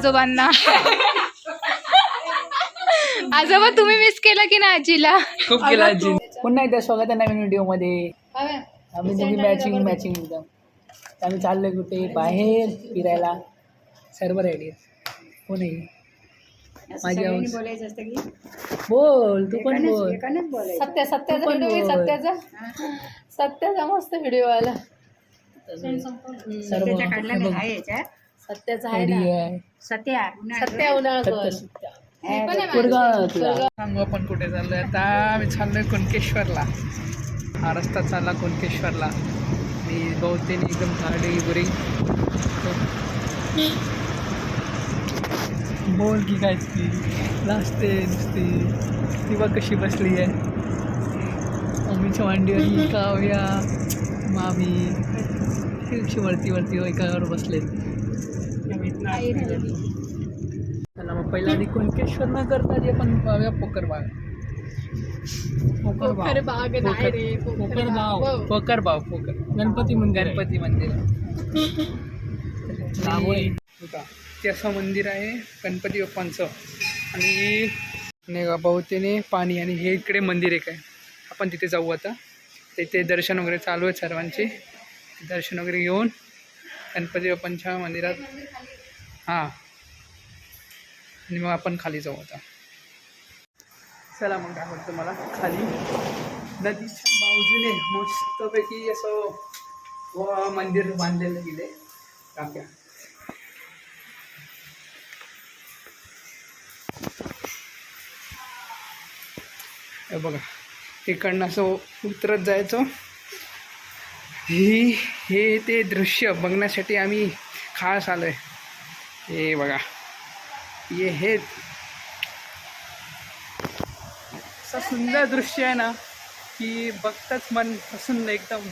आजोबांना. आजोबा तुम्ही मिस केलं की ना आजीला? खूप केला आजी. पुन्हा एकदा स्वागत आहे नवीन व्हिडिओ मध्ये. आम्ही दोघी मॅचिंग एकदम. आम्ही चाललोय कुठे बाहेर फिरायला. सर्व रेडी कोण आहे? माझी बोलायचं असतं की बोल तू पण बोल. सत्याचा मस्त व्हिडिओ आला. सर्व काढलेलं आहे याच्यात. सत्याचा आहे रेडी ना. आहे. सत्या सत्या उन्हाळकर. सांगू आपण कुठे चाललोय आता. आम्ही चाललोय कुणकेश्वरला. हा रस्ता चालला कुणकेश्वरला. मी बहुतेक एकदम झाडी बुरी. बोल की काय ती लाजते नुसती. ती बघ कशी बसली आहे मम्मीच्या मांडीवर. काव्या मामी कशी वरती एकावर बसले. चला मग पहिला आधी कुणकेश्वर न करता जे पण पाहूया पोकरबाग. पोकरबाव गणपती मंदिर ते असं मंदिर आहे गणपती बाप्पांचं. आणि नाही बहुतेने पाणी. आणि हे इकडे मंदिर एक आहे. आपण तिथे जाऊ आता. तिथे दर्शन वगैरे चालू आहे सर्वांचे. दर्शन वगैरे घेऊन गणपती बाप्पांच्या मंदिरात. हां आणि मग आपण खाली जाऊ आता. चला मग काय म्हणतो मला खाली नदीच्या बाजूने मस्तपैकी असं मंदिर बांधलेलं गेले काक्या. हे बघा इकडनं असं उतरत जायचं. हे ते दृश्य बघण्यासाठी आम्ही खास आलोय. हे बघा हे असं सुंदर दृश्य आहे ना की बघताच मन प्रसन्न एकदम.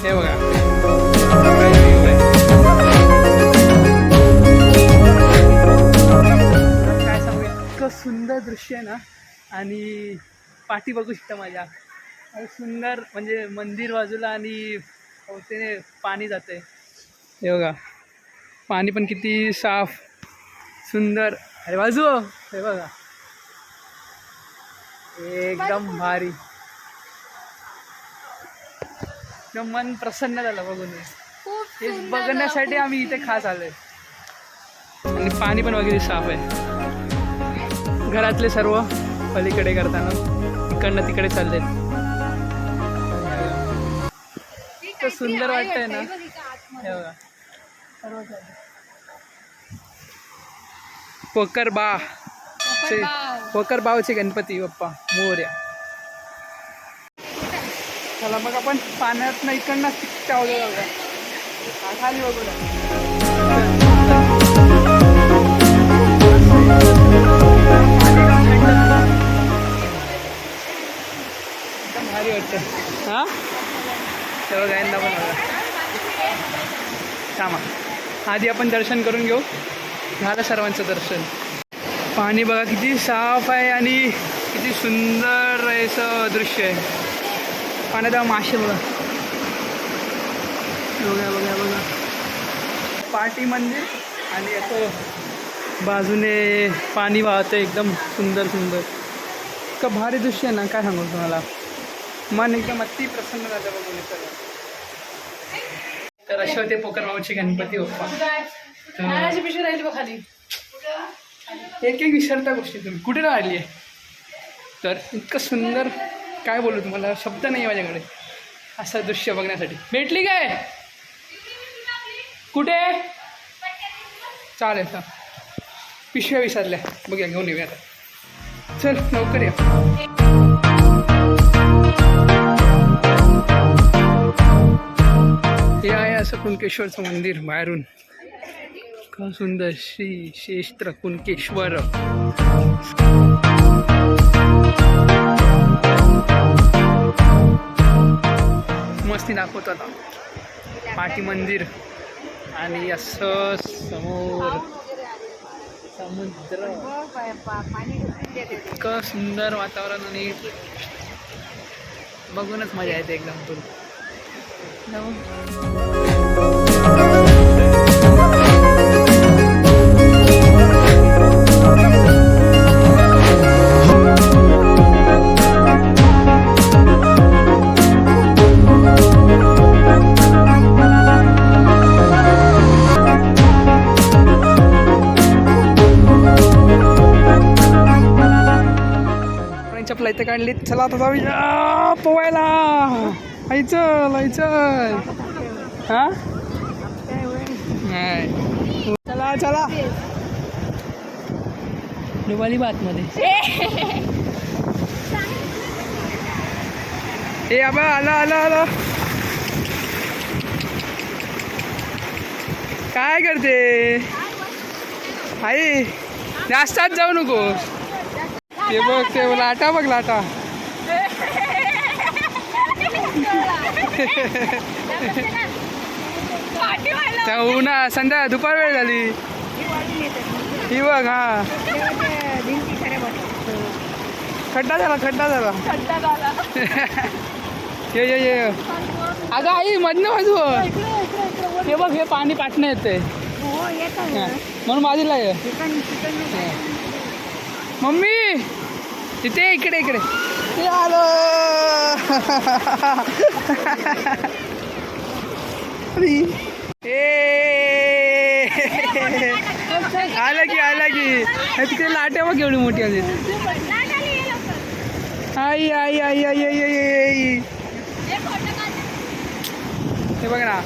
हे बघा काय सांगू इतकं सुंदर दृश्य आहे ना. आणि पाठी बघू शकता माझ्या. सुंदर म्हणजे मंदिर बाजूला आणि होते पाणी जाते. हे बघा पाणी पण किती साफ सुंदर. अरे बाजू हे बघा एकदम भारी. एकदम मन प्रसन्न झालं बघून. हे बघण्यासाठी आम्ही इथे खास आलोय. आणि पाणी पण वगैरे साफ आहे. घरातले सर्व पलीकडे करताना इकडनं तिकडे चाललेत. इतकं सुंदर वाटतंय ना. हे बघा पोकरबावचे गणपती बाप्पा मोरया. चला मग आपण पाण्यात ना इकडनं जाऊया. खाली बघूया. एकदम भारी वाटतं. हां तेव्हा गायंना पण बघा. थांबा आधी आपण दर्शन करून घेऊ. झालं सर्वांचं दर्शन. पाणी बघा किती साफ आहे आणि किती सुंदर असं दृश्य आहे. पाण्यात मासे बघा. बघा पाटी मंदिर आणि असं बाजूने पाणी वाहतं एकदम सुंदर. इतकं भारी दृश्य आहे ना काय सांगू तुम्हाला. मन एकदम अति प्रसन्न झालं बघून सगळं. तर असे होते पोकरबावचे गणपती बाप्पा. पिशवी राहिली बघ खाली. एक विसरता गोष्टी तुम्ही कुठे राहिली आहे. तर इतकं सुंदर काय बोलू तुम्हाला शब्द नाही आहे माझ्याकडे असं दृश्य बघण्यासाठी. भेटली काय कुठे चालेल. का पिशव्या विसरल्या बघूया घेऊन येऊया आता. चल लवकर या. हे आहे असं कुणकेश्वरचं मंदिर बाहेरून. का सुंदर श्री क्षेत्र कुणकेश्वर. मस्ती दाखवतो आता पाठी मंदिर. आणि असं समोर समुद्र. इतकं सुंदर वातावरण आणि बघूनच मजा येते एकदम. तुला दात काढली. चला आता जाऊया पोवायला. चल हा नाही. चला चला रुपाली बातमध्ये हे आबा आलं. काय करते आई? जास्तात जाऊ नको. ते बघ ते लाटा बघ लाटा. उन्हा संध्या दुपार वेळ झाली ही बघ. हा खड्डा झाला. ये अगं आई मधनं बाजू. हे बघ हे पाणी पाठणं येते म्हणून बाजूला ये. मम्मी तिथे इकडे ते आलो. आला की तिकडे लाटे बघ एवढी मोठी आली. आई हे बघ ना.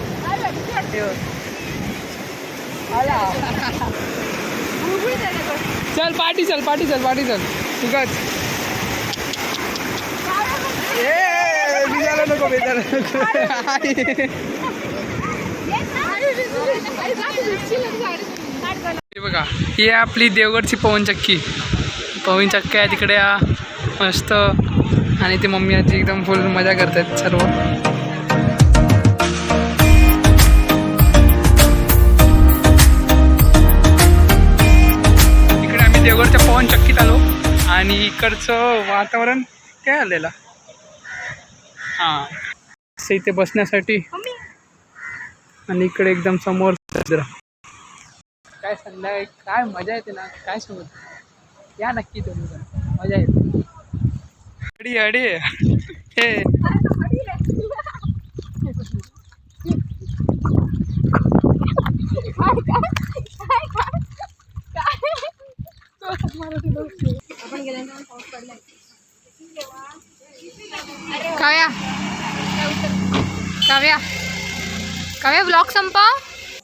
चल पार्टी चल तुगच. बेजायला नको. हे बघा ही आपली देवगडची पवनचक्की आहे तिकडे मस्त. आणि ते मम्मी आजी एकदम फुल मजा करतात सर्व. इकडे आम्ही देवगडच्या पवनचक्कीत आलो आणि इकडचं वातावरण काय आलेलं. हां इथे बसण्यासाठी. आणि इकडे एकदम समोर काय संध्याकाळी काय मजा येते ना काय सांगत. या नक्की तुम्ही मजा येते. अडी हे काव्या ब्लॉग संपव.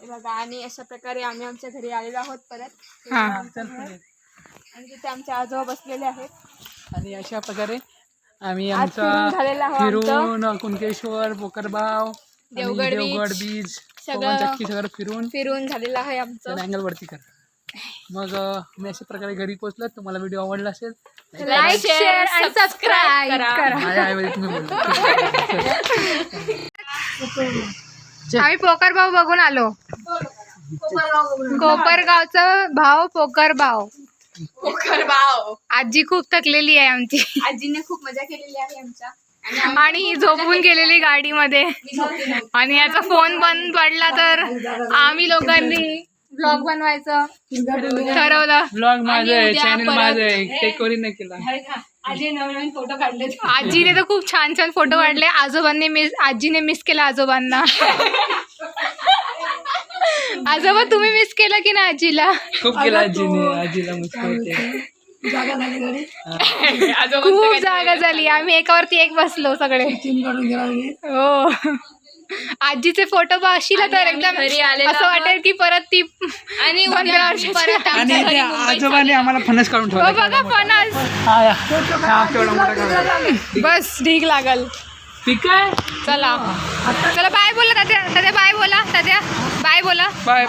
बघा आणि अशा प्रकारे आम्ही आमच्या घरी आलेलो आहोत परत. हां आणि तिथे आमचे आजोबा बसलेले आहेत. आणि अशा प्रकारे आम्ही आज आमचा फिरून झालेला आहोत फिरून कुणकेश्वर पोकरबाव देवगड बीच सगळं पवनचक्की सगळं फिरून झालेलं आहे आमचं. अँगल वरती कर. मग मी अशा प्रकारे घरी पोहोचलो. तुम्हाला व्हिडिओ आवडला असेल लाईक शेअर आणि सबस्क्राईब करा. तुम्ही बोलतो. आम्ही पोकरभाव बघून आलो. कोपरगावचा भाव पोकरभाव. आजी खूप थकलेली आहे आमची. आजीने खूप मजा केलेली आहे आमच्या. आणि ही झोपून गेलेली गाडीमध्ये. आणि याचा फोन बंद पडला तर आम्ही लोकांनी ब्लॉग बनवायचं ठरवलं. ब्लॉग माझं आहे, चॅनल माझं आहे, ते कोणी नाही केला. आजी नवीन फोटो काढले. आजीने तर खूप छान फोटो काढले. आजीने मिस केला आजोबांना. आजोबा तुम्ही मिस केलं की ना आजीला? खूप केला आजीला मुश्किल. खूप जागा झाली. आम्ही एकावरती एक बसलो सगळे. हो आजीचे फोटो बघशील तर एकदम असं वाटेल की परत ती आणि 15 वर्षाची. आणि त्या आजोबाने आम्हाला फणस काढून ठेवला. बघा फणस. बस ढीग लागल. ठीक आहे चला बाय बोला तात्या. बाय बोला तात्या. बाय बोला. बाय.